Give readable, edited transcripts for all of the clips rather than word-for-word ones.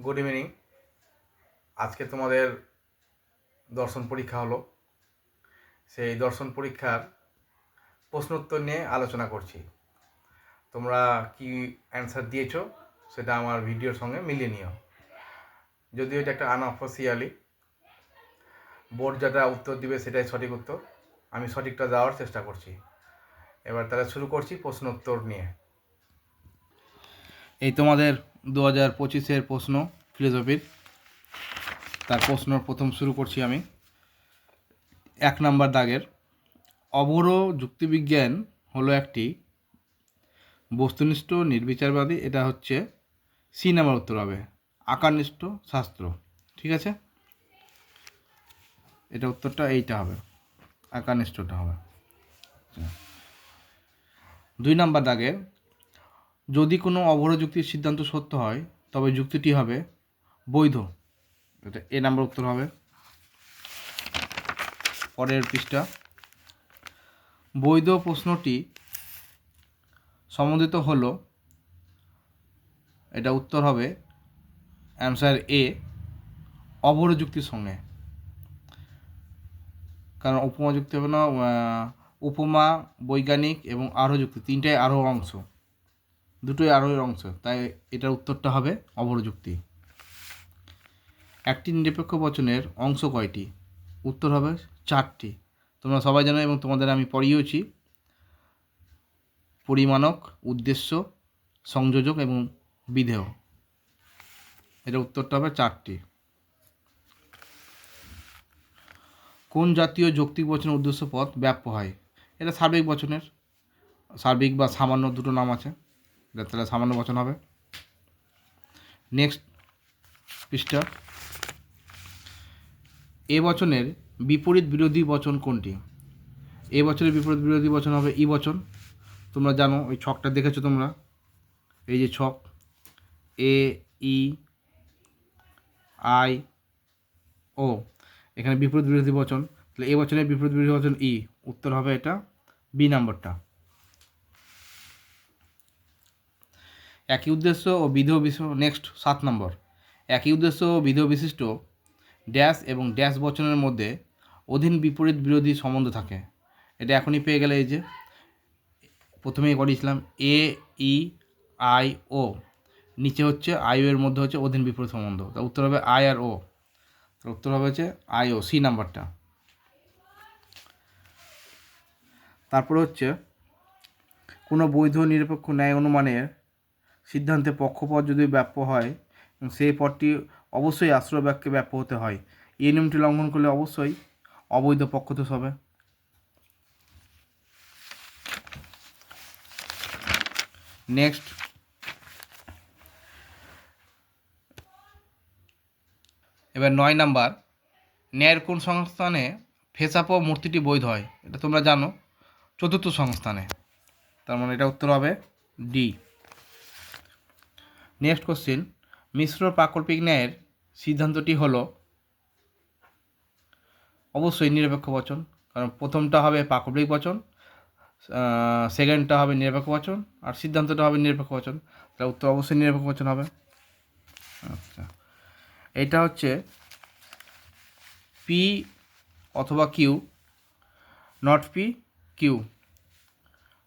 Good evening. আজকে তোমাদের দর্শন পরীক্ষা হলো। সেই দর্শন পরীক্ষার প্রশ্নোত্তর নিয়ে আলোচনা করছি। তোমরা কি অ্যান্সার দিয়েছো সেটা আমার ভিডিওর সঙ্গে মিলিয়ে নিও। যদিও এটা একটা আনঅফিসিয়ালি, বোর্ড যেটা উত্তর দিবে সেটাই সঠিক উত্তর। আমি সঠিকটা দেওয়ার চেষ্টা করছি। এবার তাহলে শুরু করছি প্রশ্নোত্তর নিয়ে। এই তোমাদের 2025-এর প্রশ্ন ফিলোসফির। তার প্রশ্ন প্রথম শুরু করছি আমি। 1 নম্বর দাগের, অবর যুক্তিবিজ্ঞান হলো একটি বস্তুনিষ্ঠ নির্বিচারবাদী, এটা হচ্ছে সি নাম্বার উত্তর হবে, আকারনিষ্ঠ শাস্ত্র। ঠিক আছে, এটা উত্তরটা এইটা হবে, আকারনিষ্ঠটা হবে। 2 নম্বর দাগের, যদি কোনো অবর যুক্তির সিদ্ধান্ত সত্য হয় তবে যুক্তিটি হবে বৈধ, এটা এ নাম্বার উত্তর হবে। পরের পৃষ্ঠা, বৈধ প্রশ্নটি সম্বন্ধিত হলো, এটা উত্তর হবে অ্যান্সার এ, অবর যুক্তির সঙ্গে। কারণ উপমা যুক্তি হবে না, উপমা, বৈজ্ঞানিক এবং আরোহ যুক্তি, তিনটাই আরোহ অংশ, দুটোই আরোহের অংশ, তাই এটার উত্তরটা হবে অবর যুক্তি। একটি নিরপেক্ষ বচনের অংশ কয়টি? উত্তর হবে 4টি। তোমরা সবাই জানো এবং তোমাদের আমি পড়িয়েওছি, পরিমাণক, উদ্দেশ্য, সংযোজক এবং বিধেয়। এটা উত্তরটা হবে 4টি। কোন জাতীয় যৌক্তিক বচনের উদ্দেশ্য পদ ব্যাপ্য হয়? এটা সার্বিক বচনের, সার্বিক বা সামান্য দুটো নাম আছে, এটা তাহলে সামান্য বচন হবে। নেক্সট পৃষ্ঠা, এ বচনের বিপরীত বিরোধী বচন কোনটি? এ বচনের বিপরীত বিরোধী বচন হবে ই বচন। তোমরা জানো, ওই ছকটা দেখেছো তোমরা, এই যে ছক, এ ই আই ও, এখানে বিপরীত বিরোধী বচন, তাহলে এ বচনের বিপরীত বিরোধী বচন ই, উত্তর হবে এটা বি নাম্বারটা। একই উদ্দেশ্য ও বিধেয় বিশিষ্ট, নেক্সট 7 নম্বর, একই উদ্দেশ্য ও বিধেয় বিশিষ্ট ড্যাশ এবং ড্যাশ বচনের মধ্যে অধীন বিপরীত বিরোধী সম্বন্ধ থাকে। এটা এখনই পেয়ে গেলে, এই যে প্রথমেই করেছিলাম, এ ই আই ও, নিচে হচ্ছে আই ও, এর মধ্যে হচ্ছে অধীন বিপরীত সম্বন্ধ, তা উত্তর হবে আই আর ও, উত্তর হবে হচ্ছে আই ও, সি নাম্বারটা। তারপরে হচ্ছে, কোনো বৈধ নিরপেক্ষ ন্যায় অনুমানের সিদ্ধান্তে পক্ষপদ যদি ব্যাপ্য হয়, সেই পদটি অবশ্যই আশ্রয় বাক্যে ব্যাপ্য হতে হয়। এই নিয়মটি লঙ্ঘন করলে অবশ্যই অবৈধ পক্ষদোষ হবে। নেক্সট, এবার 9 নাম্বার, ন্যায়ের কোন সংস্থানে ফেসাপ মূর্তিটি বৈধ হয়? এটা তোমরা জানো, চতুর্থ সংস্থানে, তার মানে এটা উত্তর হবে ডি। নেক্সট কোশ্চিন, মিশ্র প্রাকল্পিক ন্যায়ের সিদ্ধান্তটি হলো অবশ্যই নিরপেক্ষ বচন, কারণ প্রথমটা হবে প্রাকল্পিক বচন, সেকেন্ডটা হবে নিরপেক্ষ বচন, আর সিদ্ধান্তটা হবে নিরপেক্ষ বচন, তাহলে উত্তর অবশ্যই নিরপেক্ষ বচন হবে। আচ্ছা, এটা হচ্ছে পি অথবা কিউ, নট পি কিউ,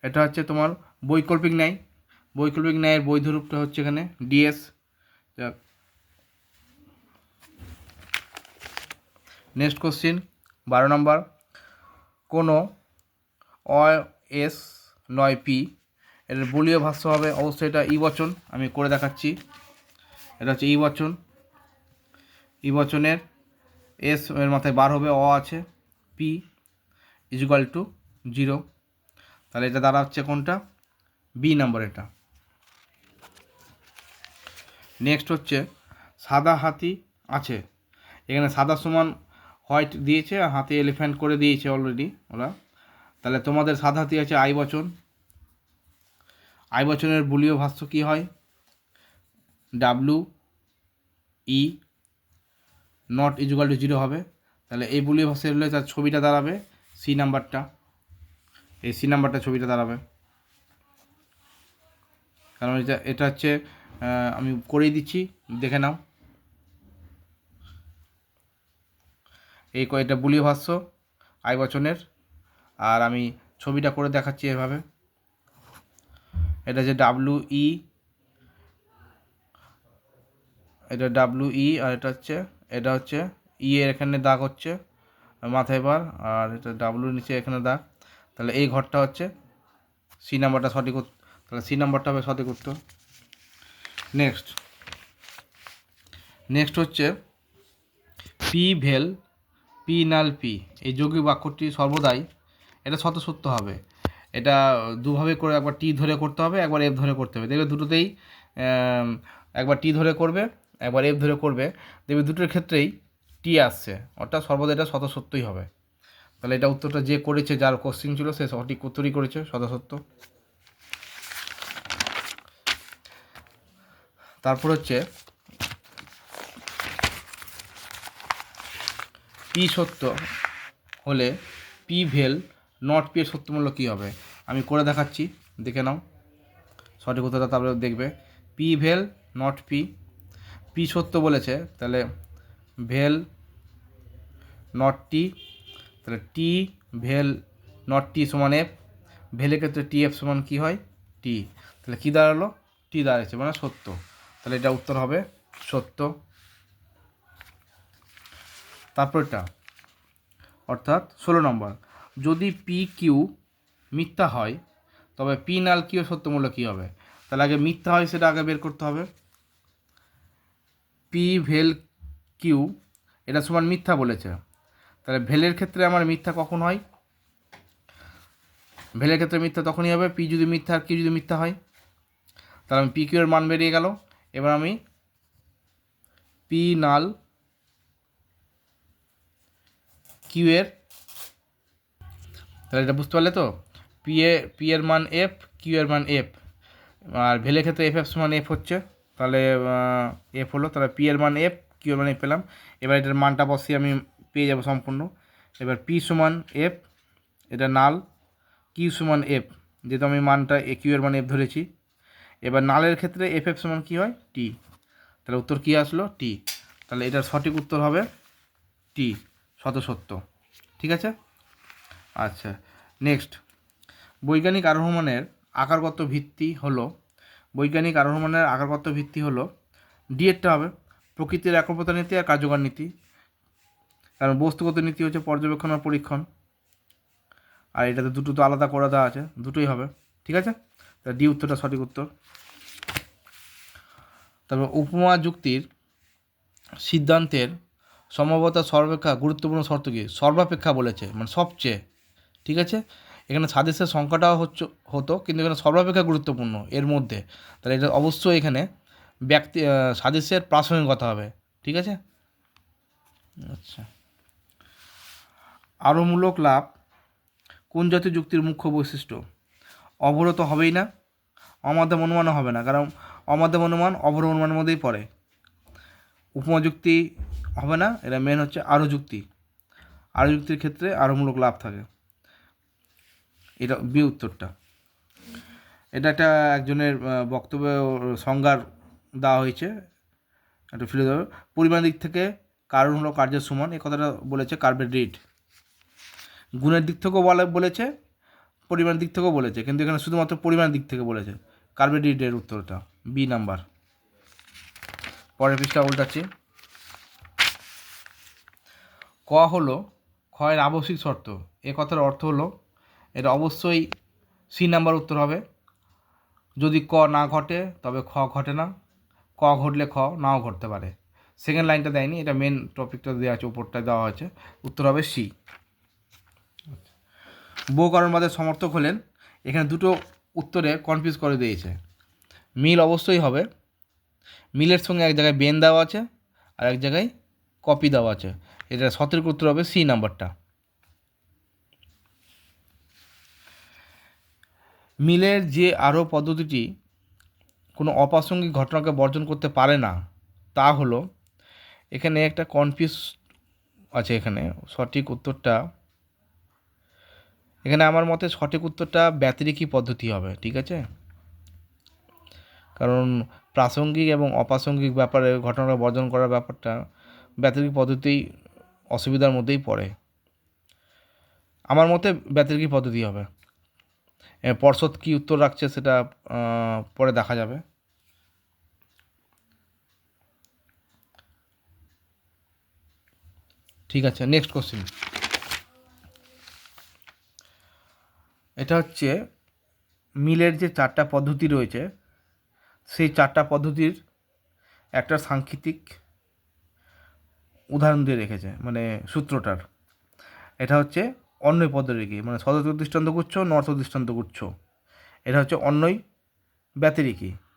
এটা হচ্ছে তোমার বৈকল্পিক ন্যায়। বৈকল্পিক ন্যায়ের বৈধ রূপটা হচ্ছে এখানে ডিএস। নেক্সট কোশ্চিন 12 নম্বর, কোনো এস নয় পি, এর বলীয় ভাষ্য হবে অবশ্যই এটা ই বচন, আমি করে দেখাচ্ছি। এটা হচ্ছে ই বচন, ই বচনের এস এর মাথায় বার হবে, অ আছে, পি ইজুয়াল টু 0, তাহলে এটা দ্বারা হচ্ছে কোনটা, বি নাম্বার এটা। নেক্সট হচ্ছে, সাদা হাতি আছে, এখানে সাদা সমান হোয়াইট দিয়েছে আর হাতি এলিফ্যান্ট করে দিয়েছে অলরেডি ওরা, তাহলে তোমাদের সাদা হাতি আছে আই বচন। আই বচনের বলীয় ভাষ্য কী হয়, W E not equal two 0 হবে, তাহলে এই বলীয় ভাষ্য হলে তার ছবিটা দাঁড়াবে সি নাম্বারটা, এই সি নাম্বারটা ছবিটা দাঁড়াবে, কারণ এটা হচ্ছে আমি করেই দিচ্ছি, দেখে নাও। এটা বুলীয় ভাষ্য আই বচনের। আর আমি ছবিটা করে দেখাচ্ছি এভাবে। এটা যে WE, এটা WE, আর এটা হচ্ছে ই এর এখানে দাগ হচ্ছে মাথায় বার, আর এটা ডাব্লুর নিচে এখানে দাগ। তাহলে এই ঘরটা হচ্ছে সি নাম্বারটা সঠিক, তাহলে সি নাম্বারটা হবে সঠিক উত্তর। নেক্সট হচ্ছে পি ভেল পি নাল পি, এই যৌগিক বাক্যটি সর্বদাই এটা স্বতঃসূত্র হবে। এটা দুভাবে করে, একবার টি ধরে করতে হবে, একবার এফ ধরে করতে হবে। দেখবে দুটোতেই একবার টি ধরে করবে, একবার এফ ধরে করবে, দেখবে দুটোর ক্ষেত্রেই টি আসছে, অর্থাৎ সর্বদা এটা স্বতঃসূত্রই হবে। তাহলে এটা উত্তরটা যে করেছে, যার কোশ্চিন ছিল, সে সঠিক উত্তরই করেছে, স্বতঃসূত্র। তারপর হচ্ছে পি সত্য হলে পি ভেল নট পি এর সত্যমূল্য কী হবে? আমি করে দেখাচ্ছি, দেখে নাও সঠিক উত্তরটা, তারপরে দেখবে পি ভেল নট পি, পি সত্য বলেছে, তাহলে ভেল নট টি, তাহলে টি ভেল নট টি সমান এফ, ভেলের ক্ষেত্রে টি এফ সমান কী হয়? টি। তাহলে কী দাঁড়ালো? টি দাঁড়াচ্ছে, মানে সত্য। তাহলে এটা উত্তর হবে সত্য। তারপরটা অর্থাৎ 16 নম্বর, যদি পি কিউ মিথ্যা হয় তবে পি নাল কিউ সত্যমূল্য কী হবে? তাহলে আগে মিথ্যা হয় সেটা আগে বের করতে হবে। পি ভেল কিউ এটা সমান মিথ্যা বলেছে, তাহলে ভেলের ক্ষেত্রে আমার মিথ্যা কখন হয়? ভেলের ক্ষেত্রে মিথ্যা তখনই হবে পি যদি মিথ্যা আর কিউ যদি মিথ্যা হয়। তাহলে আমি পি কিউ এর মান বেরিয়ে গেল। এবার আমি পি নাল কিউ এর, তাহলে এটা বুঝতে পারলে তো? পি এর মান এফ, কিউ এর মান এফ, আর ভেলের ক্ষেত্রে এফ সমান এফ হচ্ছে, তাহলে এফ হলো, তাহলে পি এর মান এফ, কিউ এর মান এফ পেলাম। এবার এটার মানটা বসিয়ে আমি পেয়ে যাব সম্পূর্ণ। এবার পি সমান এফ, এটা নাল, কিউ সমান এফ, যেহেতু আমি মানটা কিউ এর মান এফ ধরেছি। এবার নালের ক্ষেত্রে এফ সমান কী হয়? টি। তাহলে উত্তর কী আসলো? টি। তাহলে এটার সঠিক উত্তর হবে টি, সত্য। ঠিক আছে। আচ্ছা, নেক্সট, বৈজ্ঞানিক আরোহমানের আকারগত ভিত্তি হলো, বৈজ্ঞানিক আরোহমানের আকারগত ভিত্তি হলো ডি এরটা হবে প্রকৃতির একপ্রতা নীতি আর কার্যকর নীতি, কারণ বস্তুগত নীতি হচ্ছে পর্যবেক্ষণ আর পরীক্ষণ, আর এটাতে দুটো তো আলাদা করে দেওয়া আছে, দুটোই হবে। ঠিক আছে, তা ডি উত্তরটা সঠিক উত্তর। তারপর উপমা যুক্তির সিদ্ধান্তের সম্ভাব্যতা সর্বাপেক্ষা গুরুত্বপূর্ণ শর্ত কি? সর্বাপেক্ষা বলেছে, মানে সবচেয়ে। ঠিক আছে, এখানে সাদৃশ্যের সংখ্যাটাও হতো, কিন্তু এখানে সর্বাপেক্ষা গুরুত্বপূর্ণ এর মধ্যে, তাহলে এটা অবশ্যই এখানে সাদৃশ্যের প্রাসঙ্গিকতা হবে। ঠিক আছে। আচ্ছা, আরোমূলক লাভ কোন জাতীয় যুক্তির মুখ্য বৈশিষ্ট্য? অবরত হবেই না, অমাধ্যম অনুমানও হবে না, কারণ অমাধ্যম অনুমান অবরোহ অনুমানের মধ্যেই পড়ে। উপমা যুক্তি হবে না, এটা মেন হচ্ছে আরো যুক্তি, আরো যুক্তির ক্ষেত্রে আরোমূলক লাভ থাকে। এটা বি উত্তরটা। এটা একটা একজনের বক্তব্য সংজ্ঞার দেওয়া হয়েছে, একটু ফিরে দেবে। পরিমাণ দিক থেকে কারণ হলো কার্যের সমান, এই কথাটা বলেছে কার্বেট রিড। গুণের দিক থেকেও বলেছে, পরিমাণ দিক থেকেও বলেছে, কিন্তু এখানে শুধুমাত্র পরিমাণ দিক থেকে বলেছে। কার্বেট রিডের উত্তরটা বি নাম্বার। পরের পৃষ্ঠা উল্টাচ্ছি। ক হলো ক্ষয়ের আবশ্যিক শর্ত, এ কথার অর্থ হলো এটা অবশ্যই সি নাম্বার উত্তর হবে। যদি ক না ঘটে তবে খ ঘটে না, ক ঘটলে খ নাও ঘটতে পারে। সেকেন্ড লাইনটা দেয়নি, এটা মেন টপিকটা দেওয়া আছে, উপরটায় দেওয়া হয়েছে, উত্তর হবে সি। বহুকারণবাদের সমর্থক হলেন, এখানে দুটো উত্তরে কনফিউজ করে দিয়েছে। মিল অবশ্যই হবে, মিলের সঙ্গে এক জায়গায় বেন দেওয়া আছে আর এক জায়গায় কপি দেওয়া আছে, এটা সঠিক উত্তর হবে সি নাম্বারটা। মিলের যে আরও পদ্ধতিটি কোনো অপ্রাসঙ্গিক ঘটনাকে বর্জন করতে পারে না, তা হলো, এখানে একটা কনফিউজ আছে। এখানে সঠিক উত্তরটা, এখানে আমার মতে সঠিক উত্তরটা ব্যতিরেকী পদ্ধতি হবে। ঠিক আছে, কারণ প্রাসঙ্গিক এবং অপ্রাসঙ্গিক ব্যাপারে ঘটনাটা বর্জন করার ব্যাপারটা ব্যতিরেকী পদ্ধতি অসুবিধার মধ্যেই পড়ে। আমার মতে ব্যতিরেকি পদ্ধতি হবে। পর্ষদ কী উত্তর রাখছে সেটা পরে দেখা যাবে। ঠিক আছে, নেক্সট কোশ্চেন। এটা হচ্ছে মিলের যে 4টা পদ্ধতি রয়েছে সেই 4টা পদ্ধতির একটা সাংকেতিক উদাহরণ দিয়ে রেখেছে, মানে সূত্রটার। এটা হচ্ছে অন্বয় পদ্ধতিরেকি, মানে সদর্থ দৃষ্টান্ত গুচ্ছ, নর্থ দৃষ্টান্ত গুচ্ছ। এটা হচ্ছে অন্বয় ব্যতিরেকি।